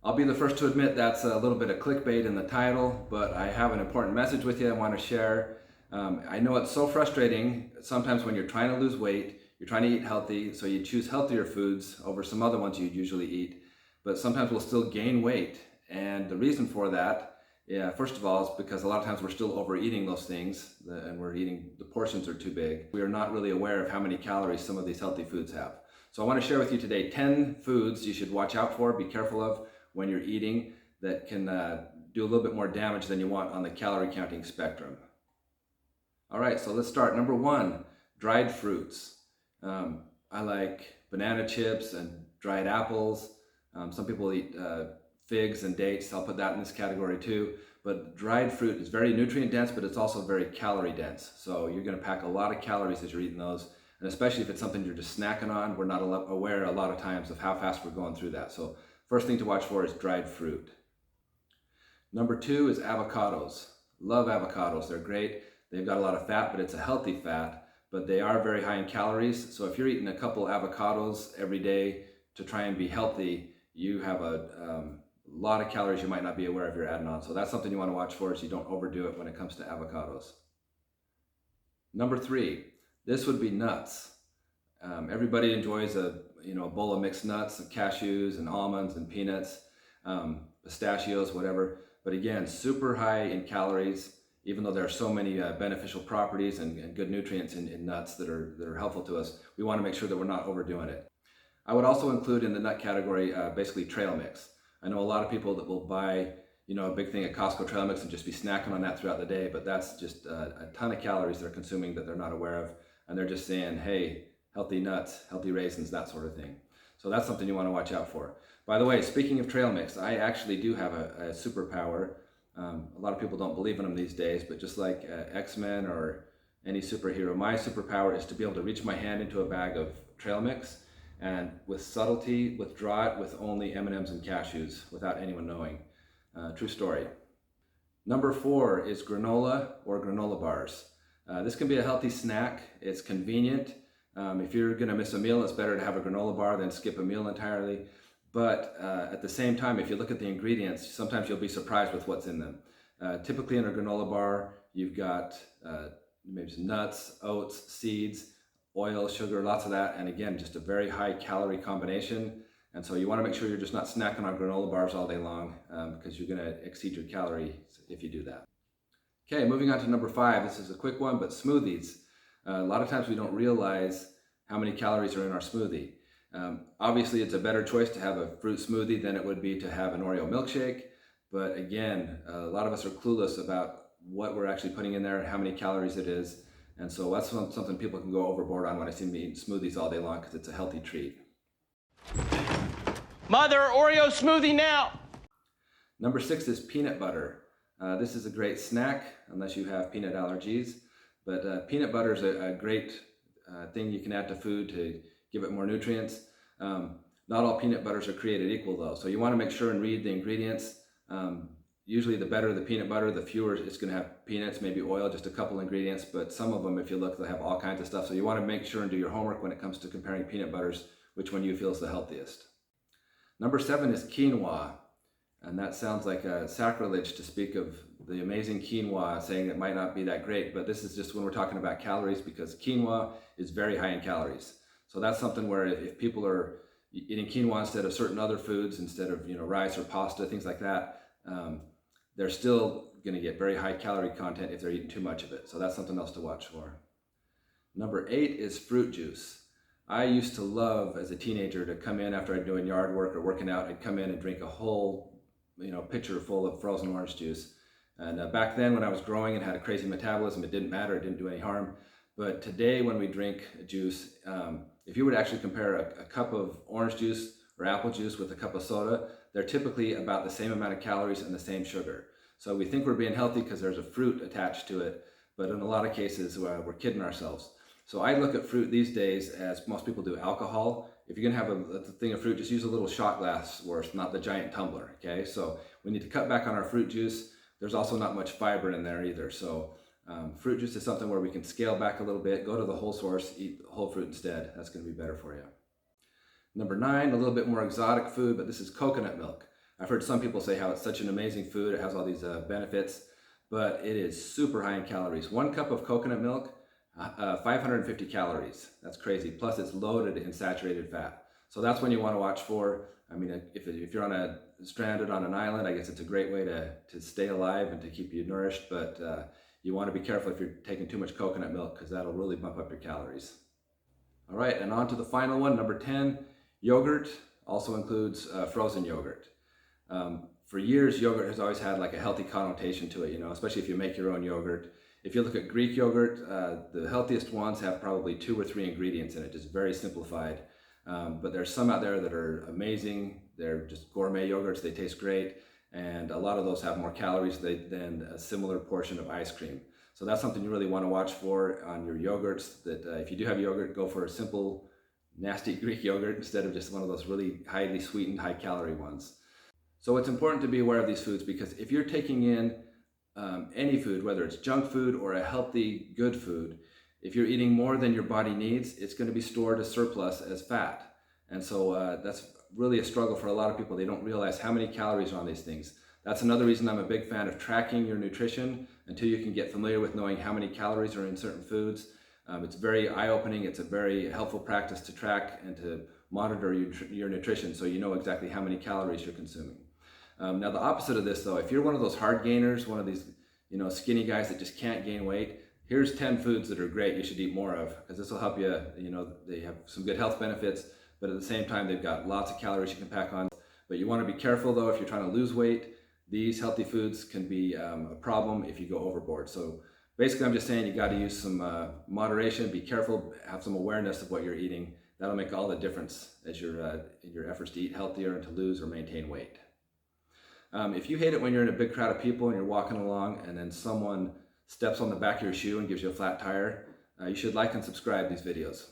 I'll be the first to admit that's a little bit of clickbait in the title, but I have an important message with you I want to share. I know it's so frustrating sometimes when you're trying to lose weight, you're trying to eat healthy, so you choose healthier foods over some other ones you'd usually eat, but sometimes we'll still gain weight. And the reason for that, first of all, is because a lot of times we're still overeating those things and the portions are too big. We are not really aware of how many calories some of these healthy foods have. So I want to share with you today 10 foods you should watch out for, be careful of when you're eating, that can do a little bit more damage than you want on the calorie counting spectrum. All right, so let's start. Number 1, dried fruits. I like banana chips and dried apples. Some people eat figs and dates. I'll put that in this category too. But dried fruit is very nutrient dense, but it's also very calorie dense. So you're going to pack a lot of calories as you're eating those. And especially if it's something you're just snacking on, we're not aware a lot of times of how fast we're going through that. So first thing to watch for is dried fruit. Number 2 is avocados. Love avocados. They're great. They've got a lot of fat, but it's a healthy fat, but they are very high in calories. So if you're eating a couple avocados every day to try and be healthy, you have a lot of calories you might not be aware of you're adding on. So that's something you want to watch for, so you don't overdo it when it comes to avocados. Number 3, this would be nuts. Everybody enjoys a bowl of mixed nuts and cashews and almonds and peanuts, pistachios, whatever. But again, super high in calories, even though there are so many beneficial properties and good nutrients in nuts that are helpful to us. We want to make sure that we're not overdoing it. I would also include in the nut category basically trail mix. I know a lot of people that will buy a big thing at Costco trail mix and just be snacking on that throughout the day, but that's just a ton of calories they're consuming that they're not aware of, and they're just saying, hey, healthy nuts, healthy raisins, that sort of thing. So that's something you want to watch out for. By the way, speaking of trail mix, I actually do have a superpower. A lot of people don't believe in them these days, but just like X-Men or any superhero, my superpower is to be able to reach my hand into a bag of trail mix and with subtlety withdraw it with only M&Ms and cashews without anyone knowing. True story. Number 4 is granola or granola bars. This can be a healthy snack. It's convenient. If you're going to miss a meal, it's better to have a granola bar than skip a meal entirely. But at the same time, if you look at the ingredients, sometimes you'll be surprised with what's in them. Typically in a granola bar, you've got maybe some nuts, oats, seeds, oil, sugar, lots of that. And again, just a very high calorie combination. And so you want to make sure you're just not snacking on granola bars all day long because you're going to exceed your calories if you do that. Okay, moving on to number 5. This is a quick one, but smoothies. A lot of times we don't realize how many calories are in our smoothie. Obviously, it's a better choice to have a fruit smoothie than it would be to have an Oreo milkshake. But again, a lot of us are clueless about what we're actually putting in there and how many calories it is. And so that's something people can go overboard on when I see them eating smoothies all day long because it's a healthy treat. Mother, Oreo smoothie now! Number 6 is peanut butter. This is a great snack unless you have peanut allergies. But peanut butter is a great thing you can add to food to give it more nutrients. Not all peanut butters are created equal though. So you want to make sure and read the ingredients. Usually the better the peanut butter, the fewer it's going to have peanuts, maybe oil, just a couple ingredients. But some of them, if you look, they have all kinds of stuff. So you want to make sure and do your homework when it comes to comparing peanut butters, which one you feel is the healthiest. Number 7 is quinoa. And that sounds like a sacrilege to speak of the amazing quinoa, saying it might not be that great, but this is just when we're talking about calories because quinoa is very high in calories. So that's something where if people are eating quinoa instead of certain other foods, instead of rice or pasta, things like that, they're still going to get very high calorie content if they're eating too much of it. So that's something else to watch for. Number 8 is fruit juice. I used to love as a teenager to come in after I'd doing yard work or working out, I'd come in and drink a whole pitcher full of frozen orange juice. And back then when I was growing and had a crazy metabolism, it didn't matter, it didn't do any harm. But today when we drink juice, if you were to actually compare a cup of orange juice or apple juice with a cup of soda, they're typically about the same amount of calories and the same sugar. So we think we're being healthy because there's a fruit attached to it, but in a lot of cases we're kidding ourselves. So I look at fruit these days as most people do alcohol. If you're gonna have a thing of fruit, just use a little shot glass worth, not the giant tumbler, okay? So we need to cut back on our fruit juice. There's also not much fiber in there either. So fruit juice is something where we can scale back a little bit, go to the whole source, eat whole fruit instead. That's gonna be better for you. Number 9, a little bit more exotic food, but this is coconut milk. I've heard some people say how it's such an amazing food, it has all these benefits, but it is super high in calories. 1 cup of coconut milk, 550 calories. That's crazy. Plus it's loaded in saturated fat. So that's when you want to watch for. I mean, if you're stranded on an island, I guess it's a great way to stay alive and to keep you nourished, but you want to be careful if you're taking too much coconut milk because that'll really bump up your calories. All right, and on to the final one, number 10, yogurt also includes frozen yogurt. For years, yogurt has always had like a healthy connotation to it, especially if you make your own yogurt. If you look at Greek yogurt, the healthiest ones have probably 2 or 3 ingredients in it, just very simplified. But there's some out there that are amazing. They're just gourmet yogurts, they taste great. And a lot of those have more calories than a similar portion of ice cream. So that's something you really want to watch for on your yogurts, that if you do have yogurt, go for a simple, nasty Greek yogurt instead of just one of those really highly sweetened, high calorie ones. So it's important to be aware of these foods because if you're taking in any food, whether it's junk food or a healthy, good food, if you're eating more than your body needs, it's going to be stored as surplus as fat. And so that's really a struggle for a lot of people. They don't realize how many calories are on these things. That's another reason I'm a big fan of tracking your nutrition until you can get familiar with knowing how many calories are in certain foods. It's very eye-opening. It's a very helpful practice to track and to monitor your nutrition so you know exactly how many calories you're consuming. Now the opposite of this though, if you're one of those hard gainers, one of these skinny guys that just can't gain weight, here's 10 foods that are great you should eat more of, because this will help you. They have some good health benefits, but at the same time they've got lots of calories you can pack on. But you want to be careful though if you're trying to lose weight. These healthy foods can be a problem if you go overboard. So basically I'm just saying you got to use some moderation, be careful, have some awareness of what you're eating. That'll make all the difference as in your efforts to eat healthier and to lose or maintain weight. If you hate it when you're in a big crowd of people and you're walking along and then someone steps on the back of your shoe and gives you a flat tire, you should like and subscribe these videos.